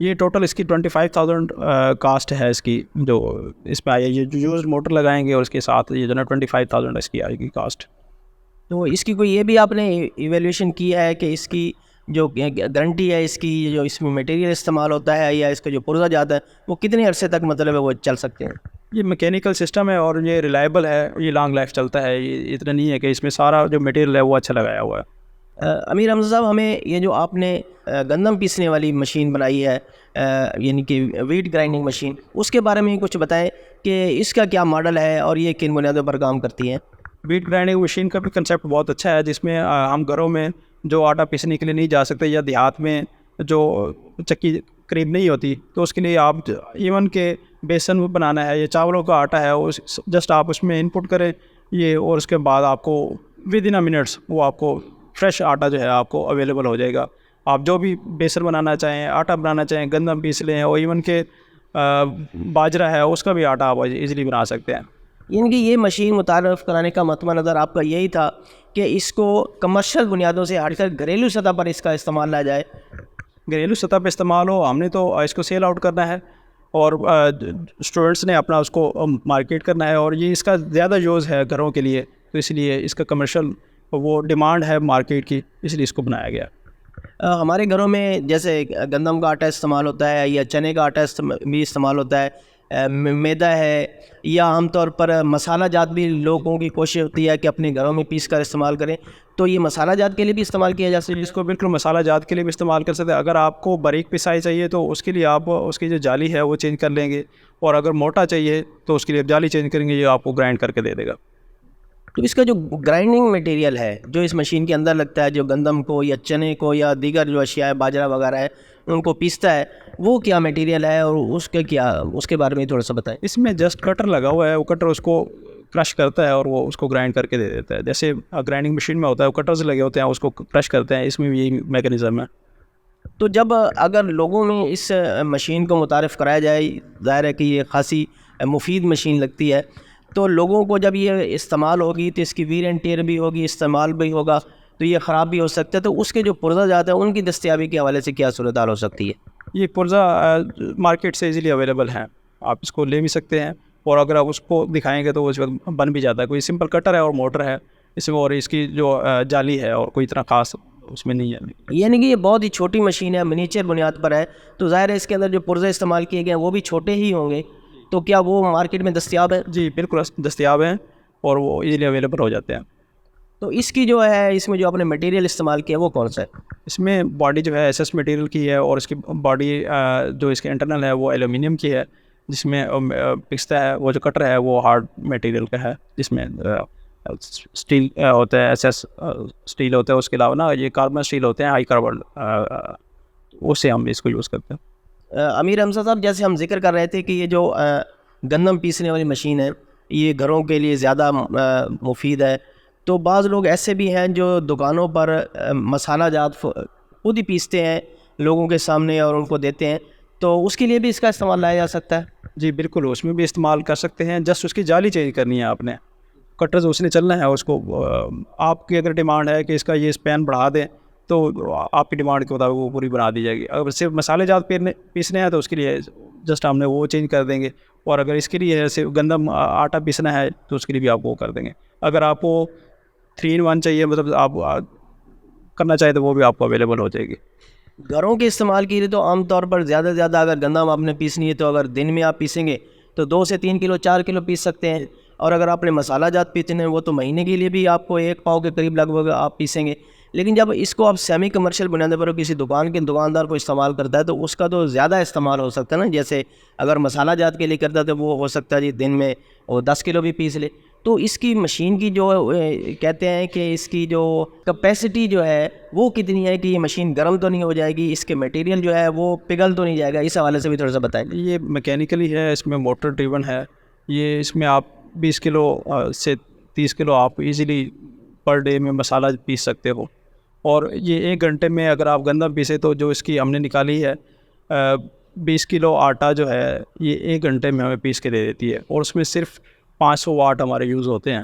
یہ ٹوٹل اس کی 25,000 کاسٹ ہے اس کی، جو اس میں آئی ہے. یہ جو یوز موٹر لگائیں گے اور اس کے ساتھ یہ جو نا 25,000 اس کی آئے گی کاسٹ. تو اس کی کوئی یہ بھی آپ نے ایویلیویشن کیا ہے کہ اس کی جو گارنٹی ہے، اس کی جو اس میں مٹیریل استعمال ہوتا ہے یا اس کا جو پرزہ جات ہے وہ کتنے عرصے تک مطلب ہے وہ چل سکتے ہیں؟ یہ میکینیکل سسٹم ہے اور یہ ریلائبل ہے، یہ لانگ لائف چلتا ہے. یہ اتنا نہیں ہے کہ اس میں سارا جو مٹیریل ہے وہ اچھا لگایا ہوا ہے. امیر حمزہ صاحب، ہمیں یہ جو آپ نے گندم پیسنے والی مشین بنائی ہے، یعنی کہ ویٹ گرائنڈنگ مشین، اس کے بارے میں کچھ بتائیں کہ اس کا کیا ماڈل ہے اور یہ کن بنیادوں پر کام کرتی ہے؟ ویٹ گرائنڈنگ مشین کا بھی کنسیپٹ بہت اچھا ہے، جس میں ہم گھروں میں جو آٹا پیسنے کے لیے نہیں جا سکتے یا دیہات میں جو چکی قریب نہیں ہوتی، تو اس کے لیے آپ ایون کہ بیسن بنانا ہے یا چاولوں کا آٹا ہے، جسٹ آپ اس میں انپٹ کریں یہ، اور اس کے بعد آپ کو ود ان منٹس وہ آپ کو فریش آٹا جو ہے آپ کو اویلیبل ہو جائے گا. آپ جو بھی بیسن بنانا چاہیں، آٹا بنانا چاہیں، گندم پیس لیں، اور ایون کہ باجرہ ہے اس کا بھی آٹا آپ ایزیلی بنا سکتے ہیں. یعنی کہ یہ مشین متعارف کرانے کا مطمع نظر آپ کا یہی تھا کہ اس کو کمرشل بنیادوں سے ہٹ کر گھریلو سطح پر اس کا استعمال لایا جائے. گھریلو سطح پہ استعمال ہو، ہم نے تو اس کو سیل آؤٹ کرنا ہے اور اسٹوڈنٹس نے اپنا اس کو مارکیٹ کرنا ہے، اور یہ اس کا زیادہ یوز ہے گھروں کے لیے، تو اس لیے اس کا کمرشل وہ ڈیمانڈ ہے مارکیٹ کی، اس لیے اس کو بنایا گیا. ہمارے گھروں میں جیسے گندم کا آٹا استعمال ہوتا ہے یا چنے کا آٹا بھی استعمال ہوتا ہے، میدا ہے، یا عام طور پر مسالہ جات بھی لوگوں کی کوشش ہوتی ہے کہ اپنے گھروں میں پیس کر استعمال کریں. تو یہ مسالہ جات کے لیے بھی استعمال کیا جا سکتا ہے؟ اس کو بالکل مسالہ جات کے لیے بھی استعمال کر سکتے ہیں. اگر آپ کو باریک پسائی چاہیے تو اس کے لیے آپ اس کی جو جالی ہے وہ چینج کر لیں گے، اور اگر موٹا چاہیے تو اس کے لیے آپ جالی چینج کریں گے، یہ آپ کو گرائنڈ کر کے دے دے گا. تو اس کا جو گرائنڈنگ مٹیریل ہے جو اس مشین کے اندر لگتا ہے، جو گندم کو یا چنے کو یا دیگر جو اشیاء ہے، باجرہ وغیرہ ہے، ان کو پیستا ہے، وہ کیا مٹیریل ہے اور اس کے بارے میں تھوڑا سا بتائیں. اس میں جسٹ کٹر لگا ہوا ہے، وہ کٹر اس کو کرش کرتا ہے اور وہ اس کو گرائنڈ کر کے دے دیتا ہے. جیسے گرائنڈنگ مشین میں ہوتا ہے وہ کٹرز لگے ہوتے ہیں، اس کو کرش کرتے ہیں، اس میں بھی یہی میکینزم ہے. تو جب اگر لوگوں میں اس مشین کو متعارف کرایا جائے، ظاہر ہے کہ یہ خاصی مفید مشین لگتی ہے، تو لوگوں کو جب یہ استعمال ہوگی تو اس کی ویئر اینڈ ٹیئر بھی ہوگی، استعمال بھی ہوگا تو یہ خراب بھی ہو سکتا ہے. تو اس کے جو پرزہ جات ہیں ان کی دستیابی کے حوالے سے کیا صورتحال ہو سکتی ہے؟ یہ پرزہ مارکیٹ سے ایزیلی اویلیبل ہیں، آپ اس کو لے بھی سکتے ہیں، اور اگر آپ اس کو دکھائیں گے تو اس وقت بن بھی جاتا ہے. کوئی سمپل کٹر ہے اور موٹر ہے اس میں، اور اس کی جو جالی ہے اور کوئی اتنا خاص اس میں نہیں ہے. یعنی کہ یہ بہت ہی چھوٹی مشین ہے، منیچر بنیاد پر ہے، تو ظاہر ہے اس کے اندر جو پرزے استعمال کیے گئے ہیں وہ بھی چھوٹے ہی ہوں گے. تو کیا وہ مارکیٹ میں دستیاب ہے؟ جی بالکل دستیاب ہیں، اور وہ ایزیلی اویلیبل ہو جاتے ہیں. تو اس کی جو ہے، اس میں جو آپ نے مٹیریل استعمال کیا وہ کون سا ہے؟ اس میں باڈی جو ہے ایس مٹیریل کی ہے، اور اس کی باڈی جو اس کے انٹرنل ہے وہ ایلومینیم کی ہے، جس میں پکستا ہے. وہ جو کٹر ہے وہ ہارڈ مٹیریل کا ہے، جس میں اسٹیل ہوتا ہے، ایس اسٹیل ہوتا ہے. اس کے علاوہ نا یہ کاربن اسٹیل ہوتے ہیں، ہائی کاربن، اس سے ہم اس کو یوز کرتے ہیں. امیر حمزہ صاحب، جیسے ہم ذکر کر رہے تھے کہ یہ جو گندم پیسنے والی مشین ہے یہ گھروں کے لیے زیادہ مفید ہے، تو بعض لوگ ایسے بھی ہیں جو دکانوں پر مسالہ جات خود ہی پیستے ہیں لوگوں کے سامنے اور ان کو دیتے ہیں، تو اس کے لیے بھی اس کا استعمال لایا جا سکتا ہے؟ جی بالکل، اس میں بھی استعمال کر سکتے ہیں. جسٹ اس کی جالی چینج کرنی ہے آپ نے، کٹرز اس نے چلنا ہے. اس کو آپ کی اگر ڈیمانڈ ہے کہ اس کا یہ اسپین بڑھا دیں تو آپ کی ڈیمانڈ کے مطابق وہ پوری بنا دی جائے گی. اگر صرف مسالے جات پیسنے ہیں تو اس کے لیے جسٹ ہم نے وہ چینج کر دیں گے، اور اگر اس کے لیے صرف گندم آٹا پیسنا ہے تو اس کے لیے بھی آپ وہ کر دیں گے. اگر آپ کو 3 in 1 چاہیے، مطلب آپ کرنا چاہے تو وہ بھی آپ کو اویلیبل ہو جائے گی. گھروں کے استعمال کے لیے تو عام طور پر زیادہ سے زیادہ اگر گندم آپ نے پیسنی ہے تو اگر دن میں آپ پیسیں گے تو 2 سے 3 کلو 4 کلو پیس سکتے ہیں، اور اگر آپ نے مسالہ جات پیسنے ہیں وہ تو مہینے کے لیے بھی آپ کو 1 پاؤ کے قریب لگ بھگ آپ پیسیں گے. لیکن جب اس کو آپ سیمی کمرشل بنیادوں پر کسی دکان کے دکاندار کو استعمال کرتا ہے تو اس کا تو زیادہ استعمال ہو سکتا ہے نا. جیسے اگر مسالہ جات کے لیے کرتا ہے تو وہ ہو سکتا ہے جی دن میں وہ 10 کلو بھی پیس لے. تو اس کی مشین کی جو کہتے ہیں کہ اس کی جو کیپیسٹی جو ہے وہ کتنی ہے کہ یہ مشین گرم تو نہیں ہو جائے گی، اس کے میٹیریل جو ہے وہ پگھل تو نہیں جائے گا؟ اس حوالے سے بھی تھوڑا سا بتائیں. یہ میکینیکلی ہے، اس میں موٹر ڈریون ہے. یہ اس میں آپ 20 کلو سے 30 کلو آپ ایزیلی پر ڈے میں مسالہ پیس سکتے ہو. اور یہ 1 گھنٹے میں اگر آپ گندم پیسے تو جو اس کی ہم نے نکالی ہے 20 کلو آٹا جو ہے یہ 1 گھنٹے میں ہمیں پیس کے دے دیتی ہے. اور اس میں صرف 500 واٹ ہمارے یوز ہوتے ہیں،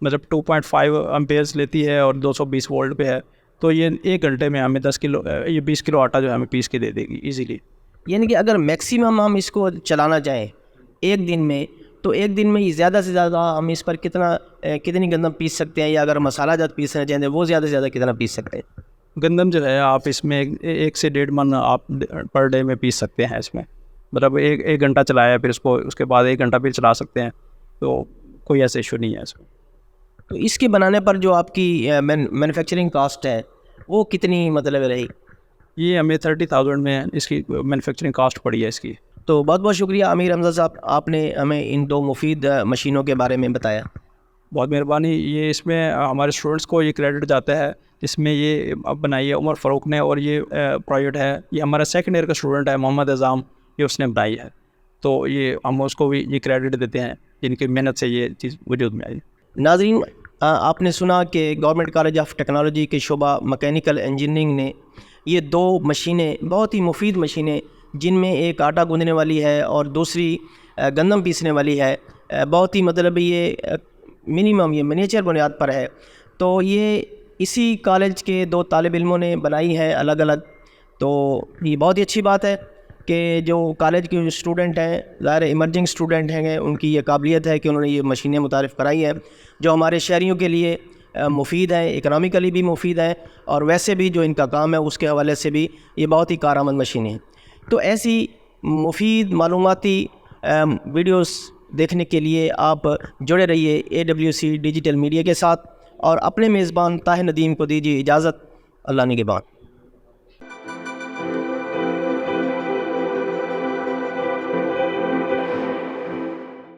مطلب 2.5 امپیئرز لیتی ہے اور 220 وولٹ پہ ہے. تو یہ 1 گھنٹے میں ہمیں 20 کلو آٹا جو ہے ہمیں پیس کے دے دے گی ایزیلی. یعنی کہ اگر میکسیمم ہم اس کو چلانا چاہیں ایک دن میں، تو ایک دن میں یہ زیادہ سے زیادہ ہم اس پر کتنی گندم پیس سکتے ہیں، یا اگر مسالہ جات پیسنا چاہیں وہ زیادہ سے زیادہ کتنا پیس سکتے ہیں؟ گندم جو ہے آپ اس میں 1 سے 1.5 من آپ پر ڈے میں پیس سکتے ہیں. اس میں مطلب ایک گھنٹہ چلایا پھر اس کے بعد 1 گھنٹہ پھر چلا سکتے ہیں، تو کوئی ایسا ایشو نہیں ہے اس میں. تو اس کے بنانے پر جو آپ کی مینوفیکچرنگ کاسٹ ہے وہ کتنی مطلب رہی؟ یہ ہمیں 30,000 میں اس کی مینوفیکچرنگ کاسٹ پڑی ہے اس کی. تو بہت بہت شکریہ امیر حمزہ صاحب، آپ نے ہمیں ان 2 مفید مشینوں کے بارے میں بتایا. بہت مہربانی. یہ اس میں ہمارے اسٹوڈنٹس کو یہ کریڈٹ جاتا ہے، اس میں یہ بنائی ہے عمر فاروق نے، اور یہ پروجیکٹ ہے یہ ہمارا 2nd ایئر کا اسٹوڈنٹ ہے محمد اعظام، یہ اس نے بنائی ہے. تو یہ ہم اس کو بھی یہ کریڈٹ دیتے ہیں جن کی محنت سے یہ چیز وجود میں آئی. ناظرین، آپ نے سنا کہ گورنمنٹ کالج آف ٹیکنالوجی کے شعبہ میکینیکل انجینئرنگ نے یہ 2 مشینیں، بہت ہی مفید مشینیں، جن میں ایک آٹا گوندنے والی ہے اور دوسری گندم پیسنے والی ہے، بہت ہی مطلب یہ منیمم یہ منیچر بنیاد پر ہے. تو یہ اسی کالج کے 2 طالب علموں نے بنائی ہے الگ الگ. تو یہ بہت ہی اچھی بات ہے کہ جو کالج کے اسٹوڈنٹ ہیں، ظاہر ایمرجنگ اسٹوڈنٹ ہیں، ان کی یہ قابلیت ہے کہ انہوں نے یہ مشینیں متعارف کرائی ہیں جو ہمارے شہریوں کے لیے مفید ہیں، اکنامیکلی بھی مفید ہیں، اور ویسے بھی جو ان کا کام ہے اس کے حوالے سے بھی یہ بہت ہی کارآمد مشینیں ہیں. تو ایسی مفید معلوماتی ویڈیوز دیکھنے کے لیے آپ جڑے رہیے AWC ڈیجیٹل میڈیا کے ساتھ، اور اپنے میزبان طاہر ندیم کو دیجیے اجازت. اللہ نگہبان.